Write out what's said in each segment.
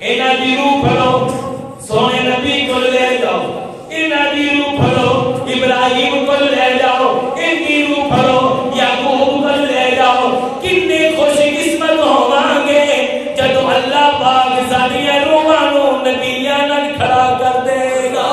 انہاں دی روح پھڑو سونے نبی کو لے جاؤ، انہاں دی روح پھڑو ابراہیم کو لے جاؤ، ان کی روح پھڑو یعقوب کو لے جاؤ. کتنے خوش قسمت ہوواں گے جدو اللہ پاک ساڈیاں روحاں نوں نبیاں نال کھڑا کر دے گا.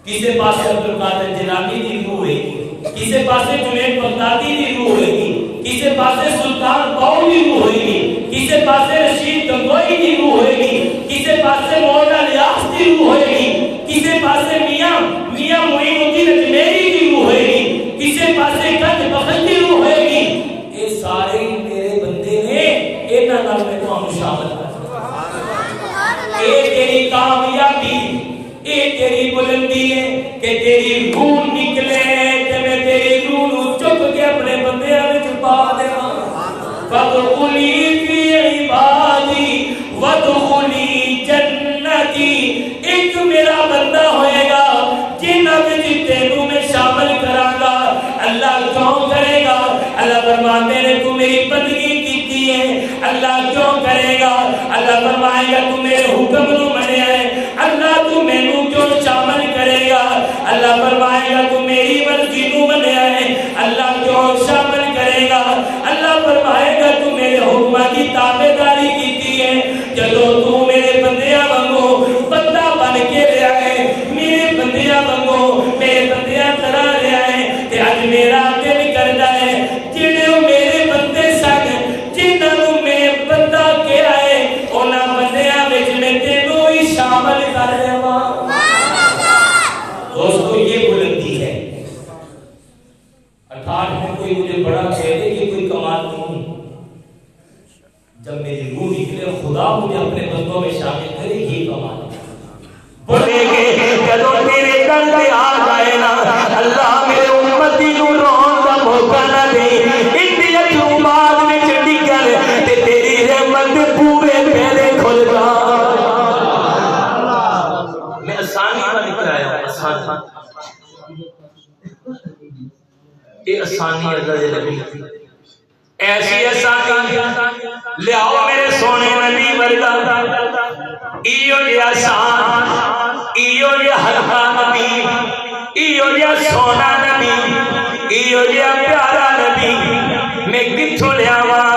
کسے پاسے عبد القادر جیلانی دی روح ہے گی، کسے پاسے جنید بغدادی دی روح ہے گی، کسے پاسے سلطان باؤ دی روح ہے گی، کسے پاسے رشید گنگوئی دی روح ہے گی، کسے پاسے مولا الیاس دی روح ہے گی، کسے پاسے میاں معین الدین اجمیری دی روح ہے گی، کسے پاسے گنج بخش دی روح ہے گی. یہ سارے میرے بندے نے انہاں نال میں تانوں شامل کر دتا. اے تیری کامیابی، اے تیری بلندی ہے کہ تیری روح نکلے تے میں تیری روح نو چک کے اپنے بندیاں وچ پا دیواں. فادخلی فی عبادی وادخلی جنتی. ایک میرا بندہ ہوئے گا جنہاں وچ تینوں میں شامل کراں گا. اللہ کیوں کرے گا؟ اللہ فرماتے ہیں تو میری بندگی کیتی ہے. اللہ کیوں کرے گا؟ اللہ فرمائے گا تو میرے حکم نو منیا ہے. اللہ تو مینوں کیوں شامل کرے گا؟ اللہ فرمائے گا تو میری مرضی نو منیا ہے. اللہ کیوں شامل کرے گا؟ اللہ فرمائے گا تو میرے حکماں کی تابعداری کیتی ہے. جدو تو میرے بندیاں وانگو بندہ بن کے رہیا ہے، میرے بندیاں وانگو میرے بندیاں طرح رہیا ہے تے اج میرا دل کردا ہے جڑے میرے بندے سن جنہاں نوں میں بندہ کہیا ہے انہاں بندیاں وچ میں تینوں ہی شامل کر لواں. دوستو یہ بلندی ہے. 68 میں کوئی مجھے بڑا کہہ دے کہ کوئی کمال نہیں. جب میری روح نکلے خدا مجھے اپنے بندوں میں شامل کرے یہ کمال ہے. بڑے گے جدو تیرے در پہ آ جائے نا اللہ میرے امتی نو رون دا موقع نہ دے. اتنی اچھو بعد میں چڑی کر تے تیری رحمت پورے پہلے کھل جا. میں آسانی کا نکل آیا ہوں. آسان یہ آسانی اللہ دے نبی ایسی آسانی لے آؤ میرے سونے نبی ورگا. ایو جی آسان، ایو جی ہلکا نبی، ایو جی سونا نبی، ایو جی پیارا نبی میں کتھوں لے آواں